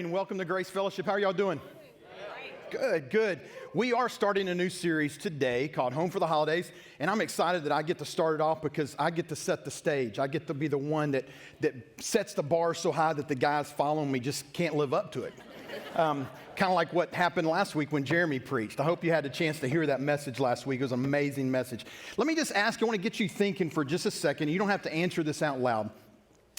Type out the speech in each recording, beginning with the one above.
morning. Welcome to Grace Fellowship. How are y'all doing? Good. We are starting a new series today called Home for the Holidays, and I'm excited that I get to start it off because I get to set the stage. I get to be the one that sets the bar so high that the guys following me just can't live up to it. Kind of like what happened last week when Jeremy preached. I hope you had a chance to hear that message last week. It was an amazing message. Let me just ask, I want to get you thinking for just a second. You don't have to answer this out loud.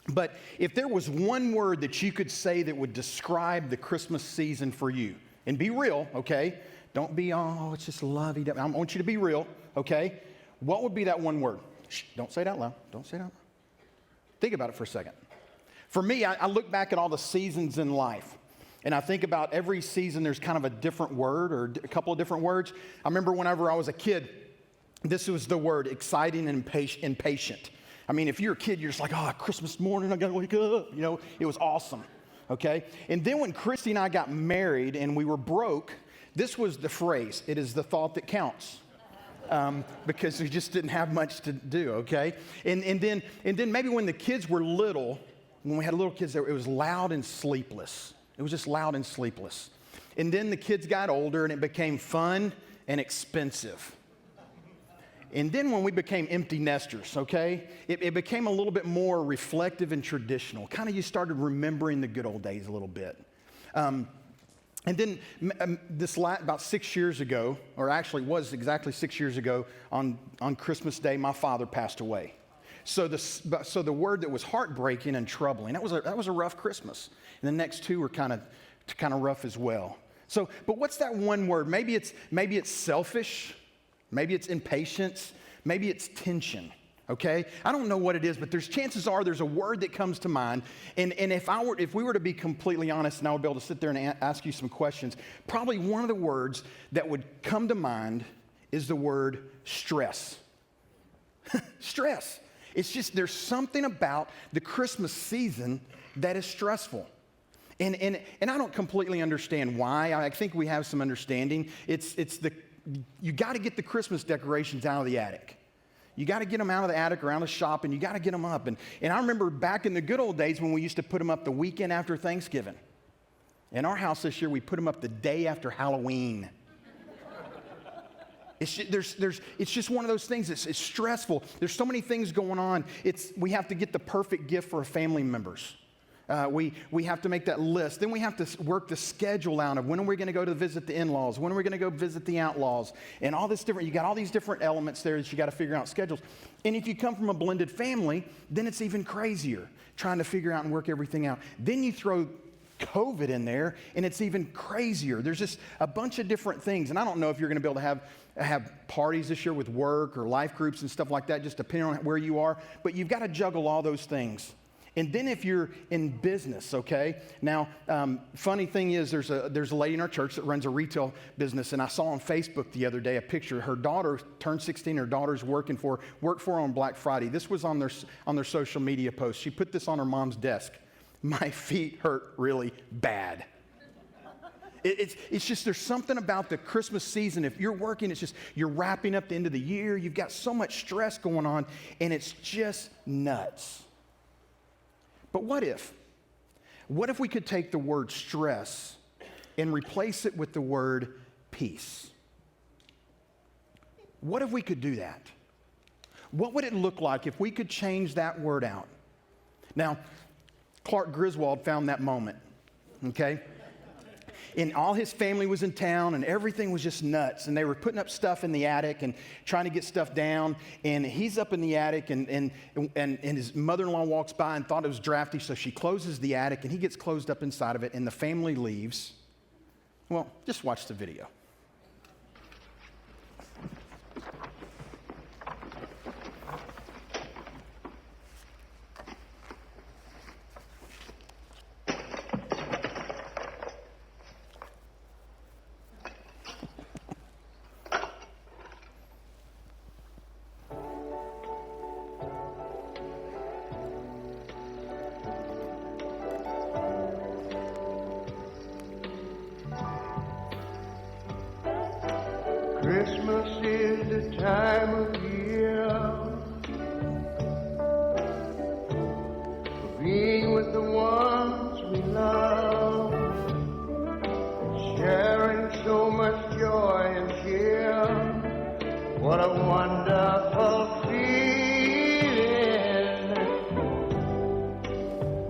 But if there was one word that you could say that would describe the Christmas season for you, and be real, okay? Don't be, oh, it's just lovey-dovey. I want you to be real, okay? What would be that one word? Shh, don't say it out loud. Don't say it out loud. Think about it for a second. For me, I look back at all the seasons in life, and I think about every season there's kind of a different word or a couple of different words. I remember whenever I was a kid, this was the word exciting and impatient. I mean, if you're a kid, you're just like, oh, Christmas morning, I got to wake up. You know, it was awesome, okay? And then when Christy and I got married and we were broke, this was the phrase, it is the thought that counts, because we just didn't have much to do, okay? And then maybe when the kids were little, when we had little kids, it was loud and sleepless. It was just loud and sleepless. And then the kids got older and it became fun and expensive. And then when we became empty nesters, okay, it became a little bit more reflective and traditional. Kind of you started remembering the good old days a little bit. And then about 6 years ago, or actually was exactly 6 years ago, on Christmas Day, my father passed away. So the word that was heartbreaking and troubling, that was a rough Christmas. And the next two were kind of rough as well. So, but what's that one word? Maybe it's selfish. Maybe it's impatience. Maybe it's tension, okay? I don't know what it is, but chances are there's a word that comes to mind. And if we were to be completely honest, and I would be able to sit there and ask you some questions, probably one of the words that would come to mind is the word stress. Stress. It's just there's something about the Christmas season that is stressful. And I don't completely understand why. I think we have some understanding. You got to get the Christmas decorations out of the attic. You got to get them out of the attic or out of the shop, and you got to get them up. And I remember back in the good old days when we used to put them up the weekend after Thanksgiving. In our house this year, we put them up the day after Halloween. It's just one of those things. It's stressful. There's so many things going on. We have to get the perfect gift for our family members. We have to make that list. Then we have to work the schedule out of when are we going to go to visit the in-laws? When are we going to go visit the outlaws? And all this different, you got all these different elements there that you got to figure out schedules. And if you come from a blended family, then it's even crazier trying to figure out and work everything out. Then you throw COVID in there, and it's even crazier. There's just a bunch of different things. And I don't know if you're going to be able to have parties this year with work or life groups and stuff like that, just depending on where you are. But you've got to juggle all those things. And then if you're in business, okay? Now, funny thing is there's a lady in our church that runs a retail business, and I saw on Facebook the other day a picture. Her daughter turned 16. Her daughter's worked for her on Black Friday. This was on their social media post. She put this on her mom's desk. My feet hurt really bad. It's just there's something about the Christmas season. If you're working, it's just you're wrapping up the end of the year. You've got so much stress going on, and it's just nuts. But what if we could take the word stress and replace it with the word peace? What if we could do that? What would it look like if we could change that word out? Now, Clark Griswold found that moment, okay? And all his family was in town, and everything was just nuts. And they were putting up stuff in the attic and trying to get stuff down. And he's up in the attic, and his mother-in-law walks by and thought it was drafty, so she closes the attic, and he gets closed up inside of it, and the family leaves. Well, just watch the video. Christmas is the time of year for being with the ones we love. What a wonderful feeling,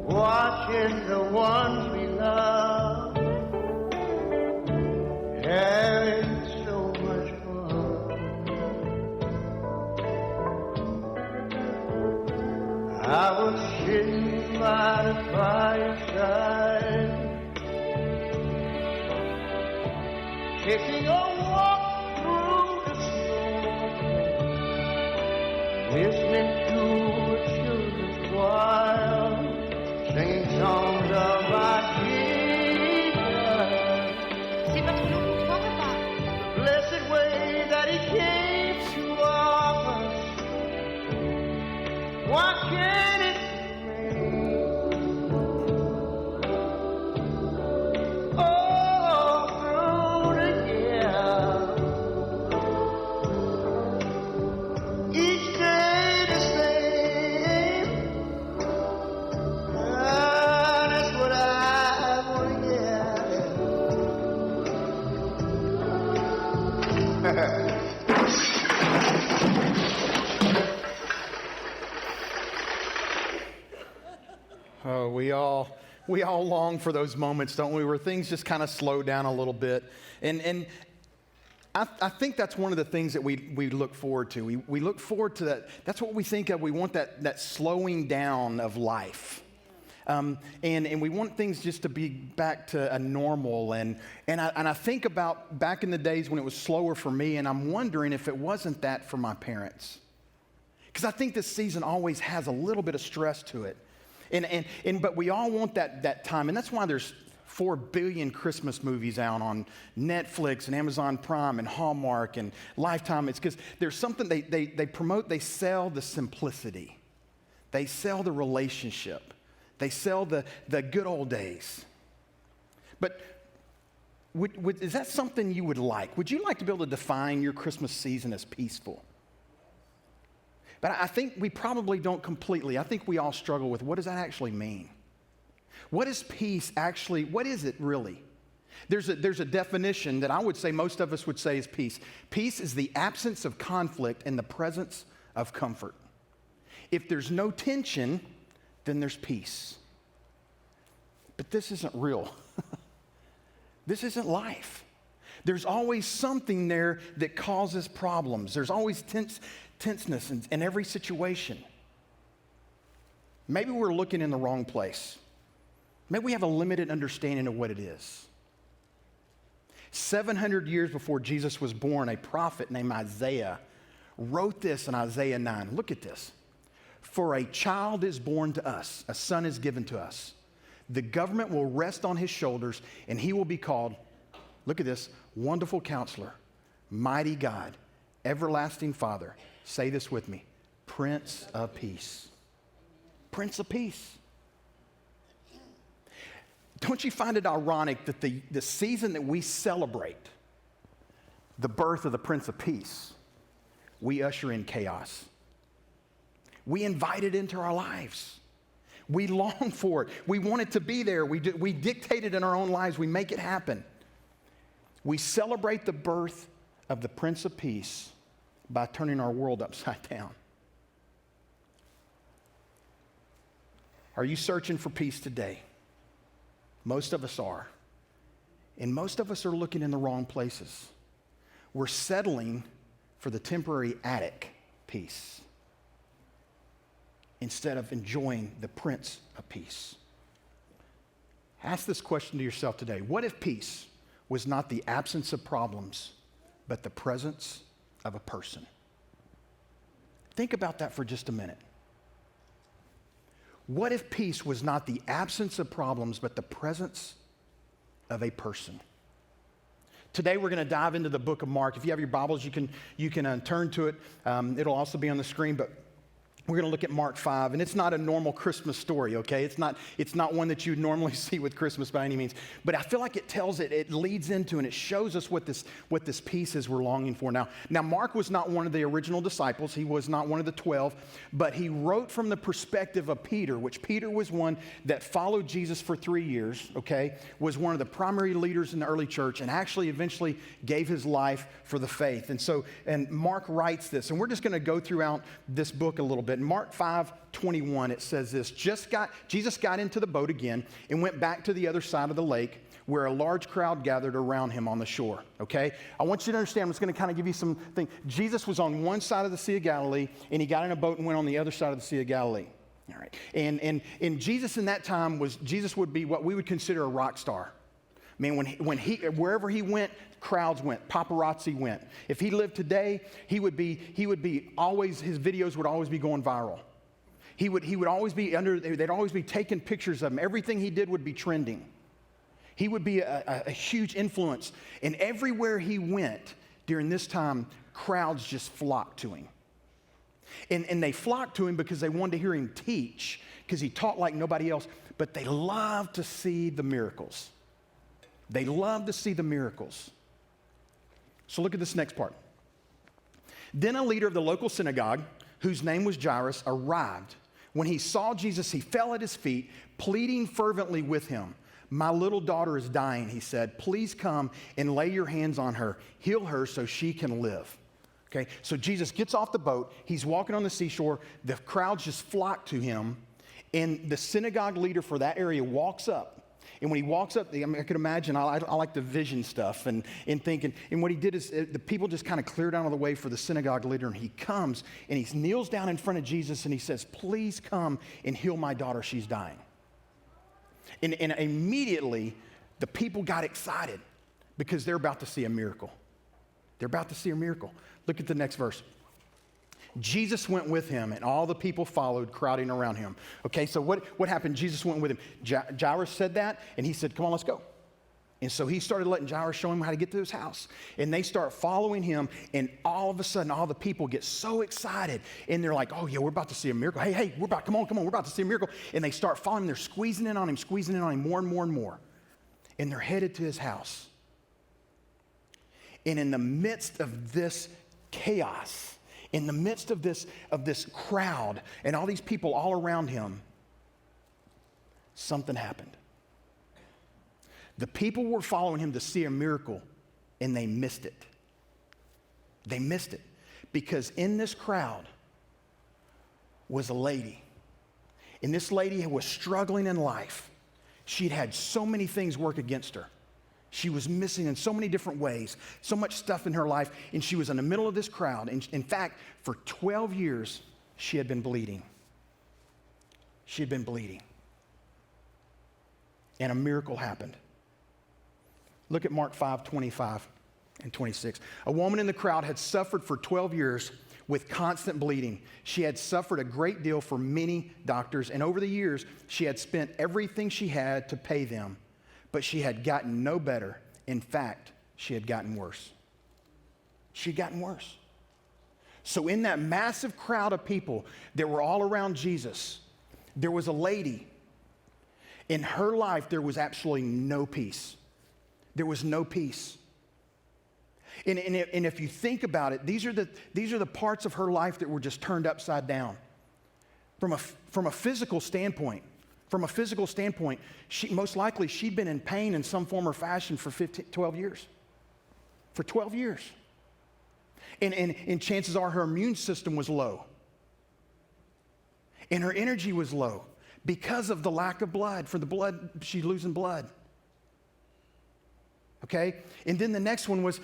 watching the ones we love having so much fun. I was sitting by the fireside, taking a walk through the snow, listening to a children's choir, singing songs about Jesus. C'est votre nom pour toi, papa. The blessed way that He came to us. Why can't it rain all through the year? Each day the same. That's what I want to hear. Oh, we all long for those moments, don't we, where things just kind of slow down a little bit. And I think that's one of the things that we look forward to. We look forward to that. That's what we think of. We want that slowing down of life. And we want things just to be back to a normal. And I think about back in the days when it was slower for me, and I'm wondering if it wasn't that for my parents. Because I think this season always has a little bit of stress to it. But we all want that time, and that's why there's 4 billion Christmas movies out on Netflix and Amazon Prime and Hallmark and Lifetime. It's because there's something they promote. They sell the simplicity, they sell the relationship, they sell the good old days. But is that something you would like? Would you like to be able to define your Christmas season as peaceful? But I think we probably don't completely. I think we all struggle with, what does that actually mean? What is peace actually? What is it really? There's a definition that I would say most of us would say is peace. Peace is the absence of conflict and the presence of comfort. If there's no tension, then there's peace. But this isn't real. This isn't life. There's always something there that causes problems. There's always tenseness in every situation. Maybe we're looking in the wrong place. Maybe we have a limited understanding of what it is. 700 years before Jesus was born, a prophet named Isaiah wrote this in Isaiah 9. Look at this. For a child is born to us, a son is given to us. The government will rest on his shoulders, and he will be called, look at this, Wonderful Counselor, Mighty God, Everlasting Father. Say this with me, Prince of Peace. Prince of Peace. Don't you find it ironic that the season that we celebrate the birth of the Prince of Peace, we usher in chaos. We invite it into our lives. We long for it. We want it to be there. We dictate it in our own lives. We make it happen. We celebrate the birth of the Prince of Peace by turning our world upside down. Are you searching for peace today? Most of us are. And most of us are looking in the wrong places. We're settling for the temporary attic peace instead of enjoying the Prince of Peace. Ask this question to yourself today. What if peace was not the absence of problems, but the presence of a person? Think about that for just a minute. What if peace was not the absence of problems, but the presence of a person? Today we're going to dive into the book of Mark. If you have your Bibles, you can turn to it. It'll also be on the screen, but We're going to look at Mark 5, and it's not a normal Christmas story, okay? It's not one that you'd normally see with Christmas by any means. But I feel like it tells it leads into, and it shows us what this peace is we're longing for. Now, Mark was not one of the original disciples. He was not one of the 12, but he wrote from the perspective of Peter, which Peter was one that followed Jesus for 3 years, okay? Was one of the primary leaders in the early church, and actually eventually gave his life for the faith. And Mark writes this, and we're just going to go throughout this book a little bit. In Mark 5:21, it says this, Jesus got into the boat again and went back to the other side of the lake where a large crowd gathered around him on the shore, okay? I want you to understand, I'm just going to kind of give you some things. Jesus was on one side of the Sea of Galilee, and he got in a boat and went on the other side of the Sea of Galilee. All right. And Jesus in that time Jesus would be what we would consider a rock star. I mean, wherever he went, crowds went, paparazzi went. If he lived today, he would be always, his videos would always be going viral. He would always be they'd always be taking pictures of him. Everything he did would be trending. He would be a huge influence. And everywhere he went during this time, crowds just flocked to him. And they flocked to him because they wanted to hear him teach, because he taught like nobody else. But they loved to see the miracles. They love to see the miracles. So look at this next part. Then a leader of the local synagogue, whose name was Jairus, arrived. When he saw Jesus, he fell at his feet, pleading fervently with him. My little daughter is dying, he said. Please come and lay your hands on her. Heal her so she can live. Okay, so Jesus gets off the boat. He's walking on the seashore. The crowds just flock to him. And the synagogue leader for that area walks up. And when he walks up, I can imagine, I like the vision stuff and thinking. And what he did is the people just kind of cleared out of the way for the synagogue leader. And he comes and he kneels down in front of Jesus and he says, please come and heal my daughter. She's dying. And immediately the people got excited because they're about to see a miracle. They're about to see a miracle. Look at the next verse. Jesus went with him, and all the people followed, crowding around him. Okay, so what happened? Jesus went with him. Jairus said that, and he said, come on, let's go. And so he started letting Jairus show him how to get to his house. And they start following him, and all of a sudden, all the people get so excited. And they're like, oh, yeah, we're about to see a miracle. Hey, come on, we're about to see a miracle. And they start following him. They're squeezing in on him more and more and more. And they're headed to his house. And in the midst of this chaos, in the midst of this crowd and all these people all around him, something happened. The people were following him to see a miracle, and they missed it. They missed it because in this crowd was a lady. And this lady was struggling in life. She'd had so many things work against her. She was missing in so many different ways, so much stuff in her life, and she was in the middle of this crowd. And in fact, for 12 years, she had been bleeding. She had been bleeding. And a miracle happened. Look at Mark 5:25 and 26. A woman in the crowd had suffered for 12 years with constant bleeding. She had suffered a great deal for many doctors, and over the years, she had spent everything she had to pay them. But she had gotten no better. In fact, she had gotten worse. She had gotten worse. So in that massive crowd of people that were all around Jesus, there was a lady. In her life, there was absolutely no peace. There was no peace. And if you think about it, these are the parts of her life that were just turned upside down. From a physical standpoint, most likely she'd been in pain in some form or fashion for 12 years. For 12 years. And chances are her immune system was low. And her energy was low because of the lack of blood. For the blood, she's losing blood. Okay? And then the next one was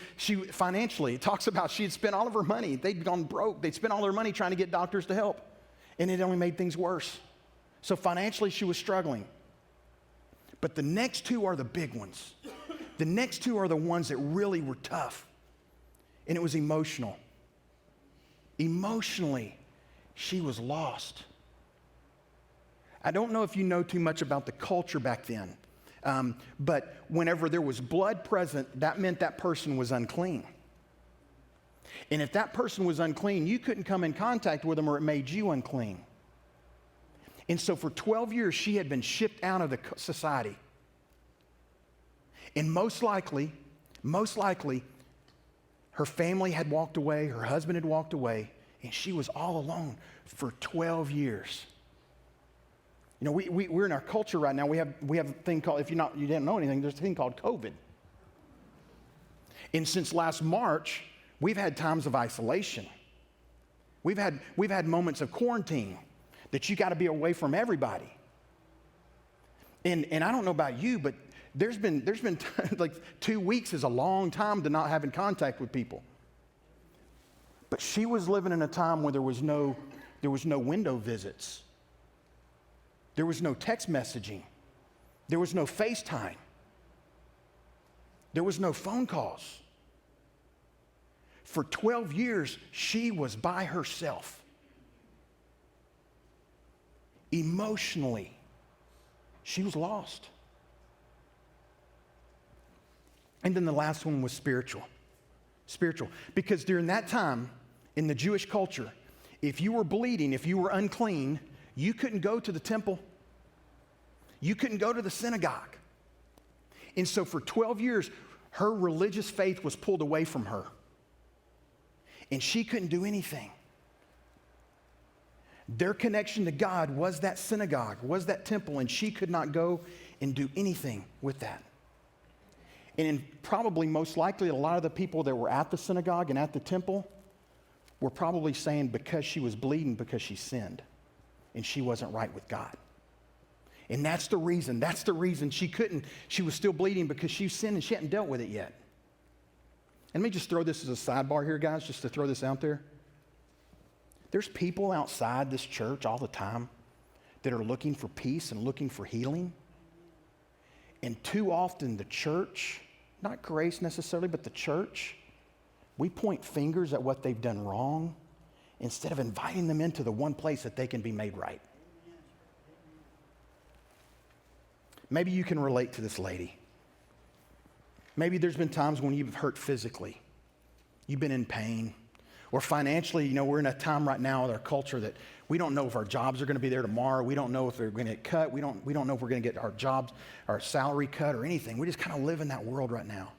financially. It talks about she had spent all of her money. They'd gone broke. They'd spent all their money trying to get doctors to help. And it only made things worse. So financially, she was struggling. But the next two are the big ones. The next two are the ones that really were tough. And it was emotional. Emotionally, she was lost. I don't know if you know too much about the culture back then. But whenever there was blood present, that meant that person was unclean. And if that person was unclean, you couldn't come in contact with them or it made you unclean. And so for 12 years, she had been shipped out of the society. And most likely, her family had walked away, her husband had walked away, and she was all alone for 12 years. You know, we're in our culture right now, we have a thing called, if you didn't know anything, there's a thing called COVID. And since last March, we've had times of isolation. We've had moments of quarantine that you got to be away from everybody. And I don't know about you, but there's been like 2 weeks is a long time to not having contact with people. But she was living in a time where there was no window visits. There was no text messaging. There was no FaceTime. There was no phone calls. For 12 years, she was by herself. Emotionally, she was lost. And then the last one was spiritual. Spiritual. Because during that time, in the Jewish culture, if you were bleeding, if you were unclean, you couldn't go to the temple. You couldn't go to the synagogue. And so for 12 years, her religious faith was pulled away from her. And she couldn't do anything. Their connection to God was that synagogue, was that temple, and she could not go and do anything with that. And probably most likely a lot of the people that were at the synagogue and at the temple were probably saying because she was bleeding because she sinned and she wasn't right with God. And that's the reason she was still bleeding because she sinned and she hadn't dealt with it yet. And let me just throw this as a sidebar here, guys, just to throw this out there. There's people outside this church all the time that are looking for peace and looking for healing. And too often the church, not grace necessarily, but the church, we point fingers at what they've done wrong instead of inviting them into the one place that they can be made right. Maybe you can relate to this lady. Maybe there's been times when you've hurt physically. You've been in pain. Or financially, you know, we're in a time right now with our culture that we don't know if our jobs are going to be there tomorrow. We don't know if they're going to get cut. We don't know if we're going to get our jobs, our salary cut or anything. We just kind of live in that world right now.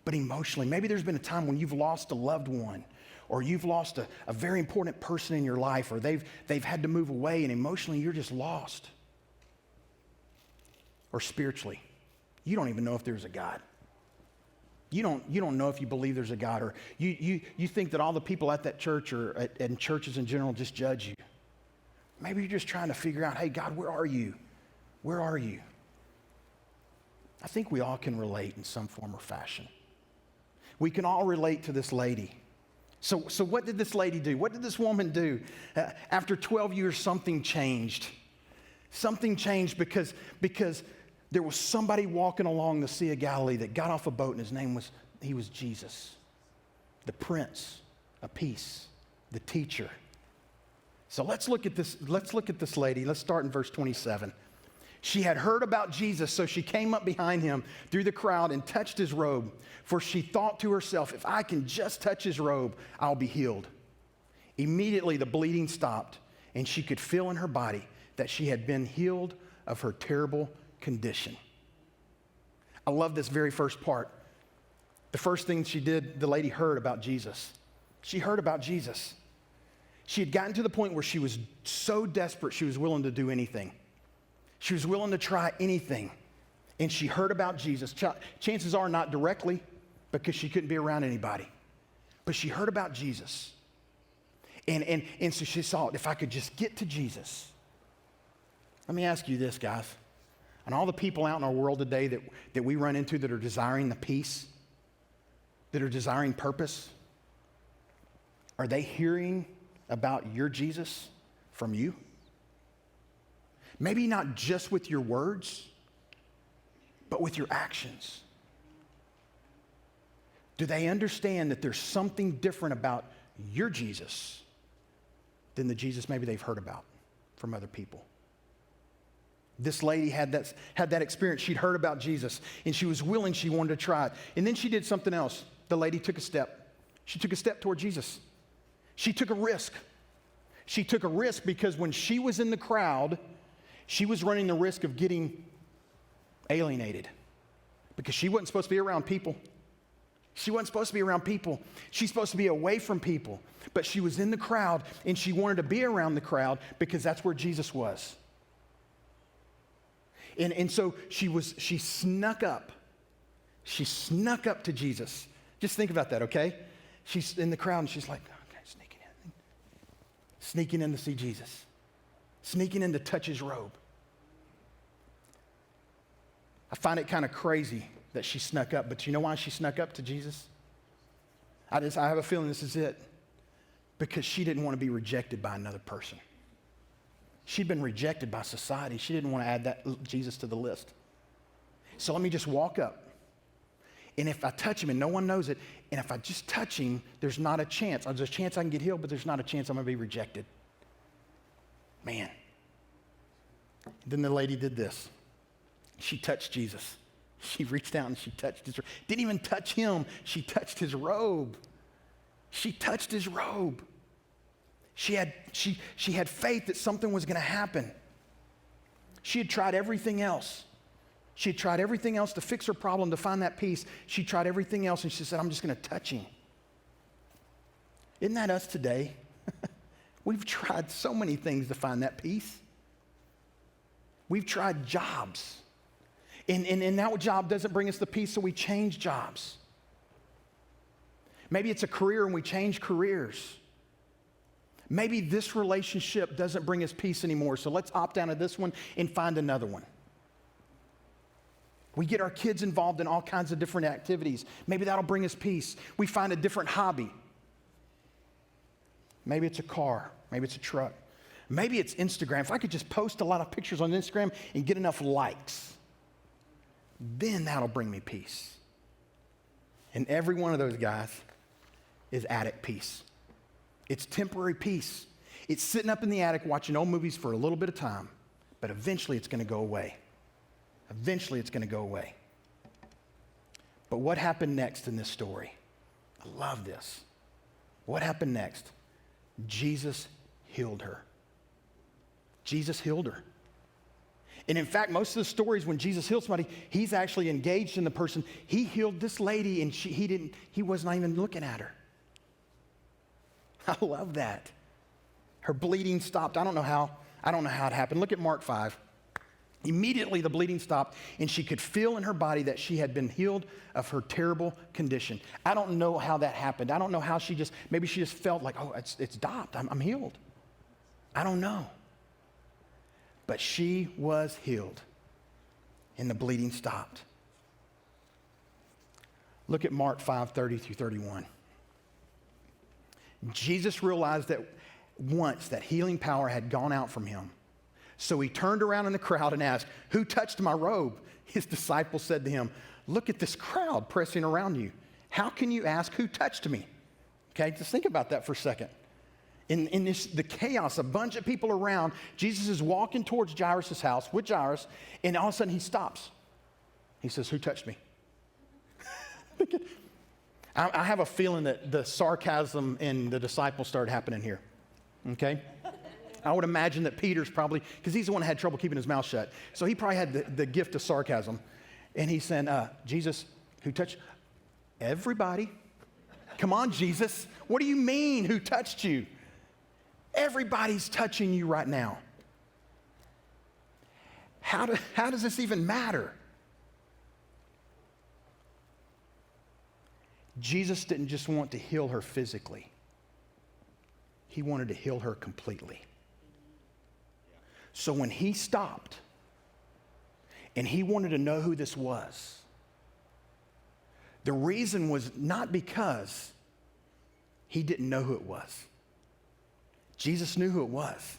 But emotionally, maybe there's been a time when you've lost a loved one or you've lost a very important person in your life or they've had to move away and emotionally you're just lost. Or spiritually, you don't even know if there's a God. You don't know if you believe there's a God, or you think that all the people at that church or and churches in general just judge you. Maybe you're just trying to figure out, hey, God, where are you? Where are you? I think we all can relate in some form or fashion. We can all relate to this lady. So what did this lady do? What did this woman do? After 12 years, something changed. Something changed because there was somebody walking along the Sea of Galilee that got off a boat, and his name was Jesus, the Prince of Peace, the teacher. So let's look at this lady. Let's start in verse 27. She had heard about Jesus, so she came up behind him through the crowd and touched his robe, for she thought to herself, if I can just touch his robe, I'll be healed. Immediately the bleeding stopped, and she could feel in her body that she had been healed of her terrible condition. I love this very first part. The first thing she did, the lady heard about Jesus. She heard about Jesus. She had gotten to the point where she was so desperate she was willing to do anything. She was willing to try anything. And she heard about Jesus. Chances are not directly because she couldn't be around anybody. But she heard about Jesus. And so she thought, if I could just get to Jesus. Let me ask you this, guys. And all the people out in our world today that we run into that are desiring the peace, that are desiring purpose, are they hearing about your Jesus from you? Maybe not just with your words, but with your actions. Do they understand that there's something different about your Jesus than the Jesus maybe they've heard about from other people? This lady had that experience. She'd heard about Jesus, and she was willing, she wanted to try it. And then she did something else. The lady took a step. She took a step toward Jesus. She took a risk. She took a risk because when she was in the crowd, she was running the risk of getting alienated because she wasn't supposed to be around people. She wasn't supposed to be around people. She's supposed to be away from people. But she was in the crowd, and she wanted to be around the crowd because that's where Jesus was. And so she snuck up. She snuck up to Jesus. Just think about that, okay? She's in the crowd, and she's like, okay, sneaking in to see Jesus. Sneaking in to touch his robe. I find it kind of crazy that she snuck up, but you know why she snuck up to Jesus? I have a feeling this is it. Because she didn't want to be rejected by another person. She'd been rejected by society. She didn't want to add that Jesus to the list. So let me just walk up. And if I touch him and no one knows it, and if I just touch him, there's not a chance. There's a chance I can get healed, but there's not a chance I'm going to be rejected. Man. Then the lady did this. She touched Jesus. She reached out and she touched his robe. Didn't even touch him. She touched his robe. She touched his robe. She had faith that something was going to happen. She had tried everything else. She had tried everything else to fix her problem, to find that peace. She tried everything else, and she said, I'm just going to touch him. Isn't that us today? We've tried so many things to find that peace. We've tried jobs. And that job doesn't bring us the peace, so we change jobs. Maybe it's a career and we change careers. Maybe this relationship doesn't bring us peace anymore, so let's opt out of this one and find another one. We get our kids involved in all kinds of different activities. Maybe that'll bring us peace. We find a different hobby. Maybe it's a car. Maybe it's a truck. Maybe it's Instagram. If I could just post a lot of pictures on Instagram and get enough likes, then that'll bring me peace. And every one of those guys is attic peace. It's temporary peace. It's sitting up in the attic watching old movies for a little bit of time, but eventually it's going to go away. Eventually it's going to go away. But what happened next in this story? I love this. What happened next? Jesus healed her. Jesus healed her. And in fact, most of the stories when Jesus healed somebody, he's actually engaged in the person. He healed this lady and he was not even looking at her. I love that. Her bleeding stopped. I don't know how it happened. Look at Mark 5. Immediately the bleeding stopped and she could feel in her body that she had been healed of her terrible condition. I don't know how that happened. I don't know how maybe she just felt like, oh, it's stopped. I'm healed. I don't know. But she was healed and the bleeding stopped. Look at Mark 5:30 through 31. Jesus realized that once that healing power had gone out from him. So he turned around in the crowd and asked, "Who touched my robe?" His disciples said to him, "Look at this crowd pressing around you. How can you ask who touched me?" Okay, just think about that for a second. In the chaos, a bunch of people around, Jesus is walking towards Jairus' house with Jairus, and all of a sudden he stops. He says, "Who touched me?" I have a feeling that the sarcasm in the disciples started happening here, okay? I would imagine that Peter's probably, because he's the one who had trouble keeping his mouth shut, so he probably had the gift of sarcasm. And he said, Jesus, who touched? Everybody. Come on, Jesus. What do you mean, who touched you? Everybody's touching you right now. How does this even matter? Jesus didn't just want to heal her physically. He wanted to heal her completely. So when he stopped and he wanted to know who this was, the reason was not because he didn't know who it was. Jesus knew who it was,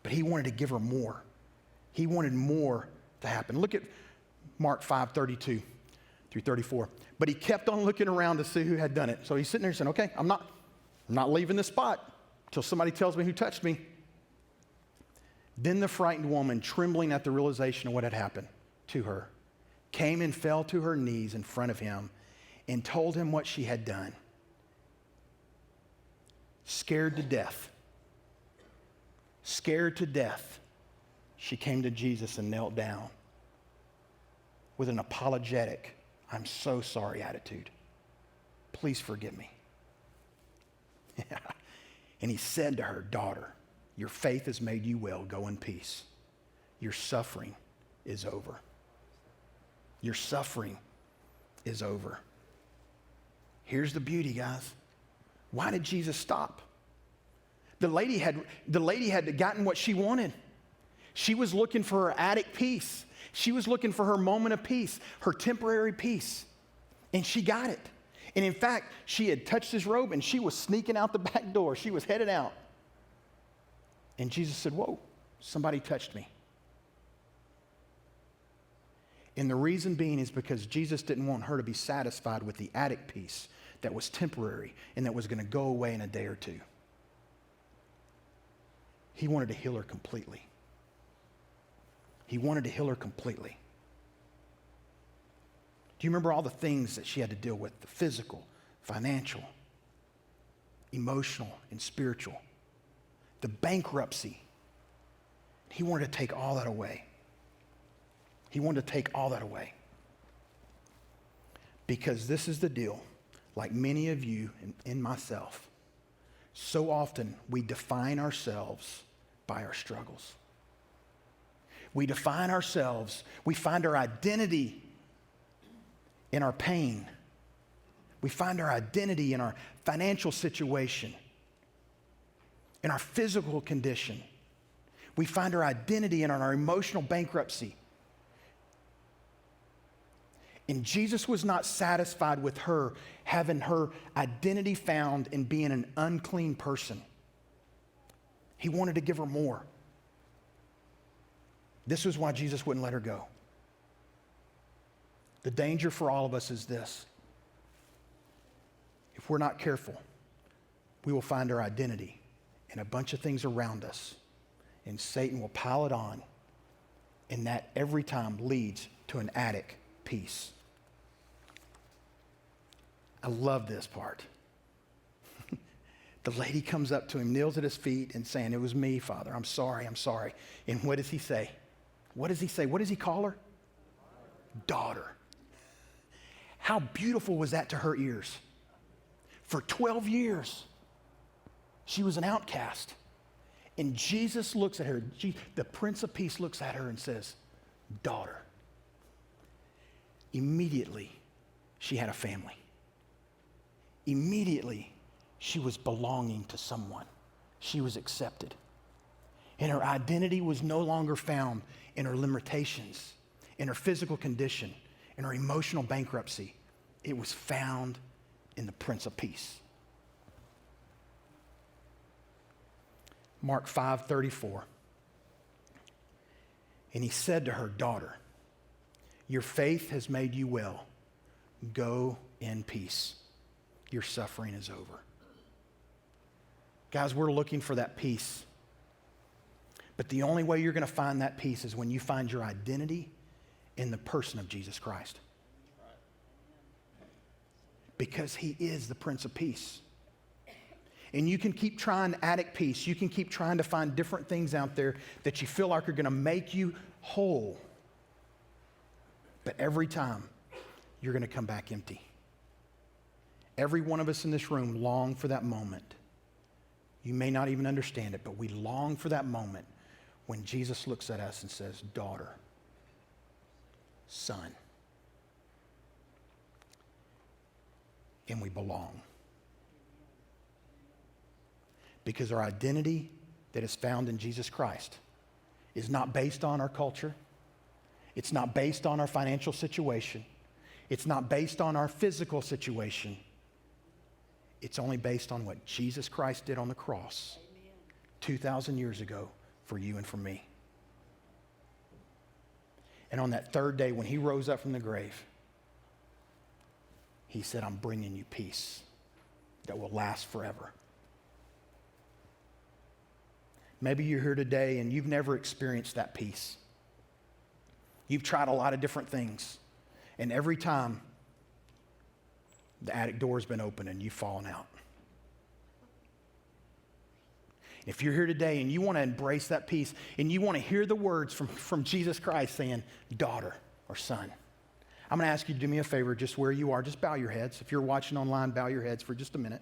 but he wanted to give her more. He wanted more to happen. Look at Mark 5:32 through 34. But he kept on looking around to see who had done it. So he's sitting there saying, okay, I'm not leaving this spot until somebody tells me who touched me. Then the frightened woman, trembling at the realization of what had happened to her, came and fell to her knees in front of him and told him what she had done. scared to death, she came to Jesus and knelt down with an apologetic, I'm so sorry attitude. Please forgive me. And he said to her, daughter, your faith has made you well. Go in peace. Your suffering is over. Your suffering is over. Here's the beauty, guys. Why did Jesus stop? The lady had gotten what she wanted. She was looking for her attic peace. She was looking for her moment of peace, her temporary peace. And she got it. And in fact, she had touched his robe and she was sneaking out the back door. She was headed out. And Jesus said, whoa, somebody touched me. And the reason being is because Jesus didn't want her to be satisfied with the attic peace that was temporary and that was going to go away in a day or two. He wanted to heal her completely. He wanted to heal her completely. Do you remember all the things that she had to deal with? The physical, financial, emotional, and spiritual. The bankruptcy. He wanted to take all that away. He wanted to take all that away. Because this is the deal, like many of you and myself, so often we define ourselves by our struggles. We define ourselves, we find our identity in our pain. We find our identity in our financial situation, in our physical condition. We find our identity in our emotional bankruptcy. And Jesus was not satisfied with her having her identity found in being an unclean person. He wanted to give her more. This was why Jesus wouldn't let her go. The danger for all of us is this. If we're not careful, we will find our identity in a bunch of things around us, and Satan will pile it on, and that every time leads to an attic peace. I love this part. The lady comes up to him, kneels at his feet, and saying, it was me, Father. I'm sorry, I'm sorry. And what does he say? What does he say? What does he call her? Daughter. How beautiful was that to her ears? For 12 years, she was an outcast. And Jesus looks at her, the Prince of Peace looks at her and says, daughter. Immediately, she had a family. Immediately, she was belonging to someone. She was accepted. And her identity was no longer found in her limitations, in her physical condition, in her emotional bankruptcy. It was found in the Prince of Peace. Mark 5:34. And he said to her, daughter, your faith has made you well. Go in peace. Your suffering is over. Guys, we're looking for that peace. But the only way you're going to find that peace is when you find your identity in the person of Jesus Christ. Because he is the Prince of Peace. And you can keep trying attic peace. You can keep trying to find different things out there that you feel like are going to make you whole. But every time, you're going to come back empty. Every one of us in this room long for that moment. You may not even understand it, but we long for that moment when Jesus looks at us and says, daughter, son. And we belong. Because our identity that is found in Jesus Christ is not based on our culture. It's not based on our financial situation. It's not based on our physical situation. It's only based on what Jesus Christ did on the cross 2,000 years ago for you and for me. And on that third day, when he rose up from the grave, he said, I'm bringing you peace that will last forever. Maybe you're here today and you've never experienced that peace. You've tried a lot of different things, and every time the attic door's been open and you've fallen out. If you're here today and you want to embrace that peace and you want to hear the words from Jesus Christ saying, daughter or son, I'm going to ask you to do me a favor just where you are. Just bow your heads. If you're watching online, bow your heads for just a minute.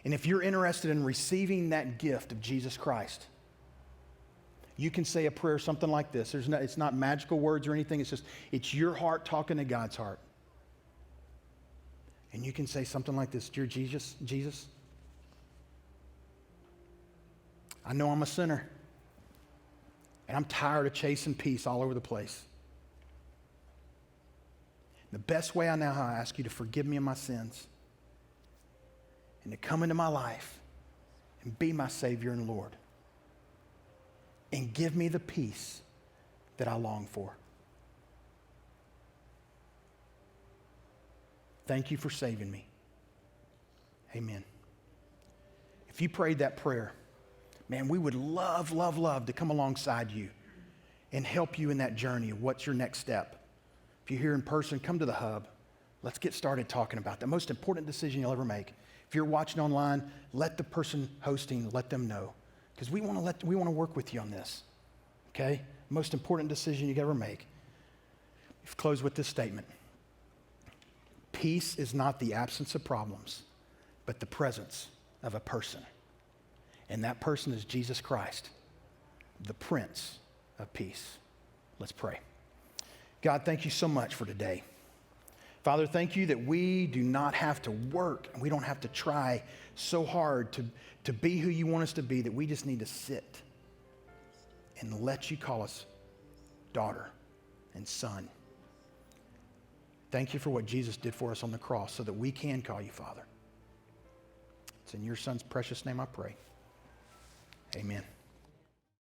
And if you're interested in receiving that gift of Jesus Christ, you can say a prayer something like this. It's not magical words or anything. It's your heart talking to God's heart. And you can say something like this, dear Jesus, I know I'm a sinner, and I'm tired of chasing peace all over the place. The best way I know how, I ask you to forgive me of my sins and to come into my life and be my Savior and Lord and give me the peace that I long for. Thank you for saving me. Amen. If you prayed that prayer, man, we would love, love, love to come alongside you and help you in that journey of what's your next step. If you're here in person, come to the hub. Let's get started talking about the most important decision you'll ever make. If you're watching online, let the person hosting, let them know. Because we want to work with you on this. Okay? Most important decision you could ever make. Let's close with this statement. Peace is not the absence of problems, but the presence of a person. And that person is Jesus Christ, the Prince of Peace. Let's pray. God, thank you so much for today. Father, thank you that we do not have to work and we don't have to try so hard to be who you want us to be, that we just need to sit and let you call us daughter and son. Thank you for what Jesus did for us on the cross so that we can call you Father. It's in your Son's precious name I pray. Amen.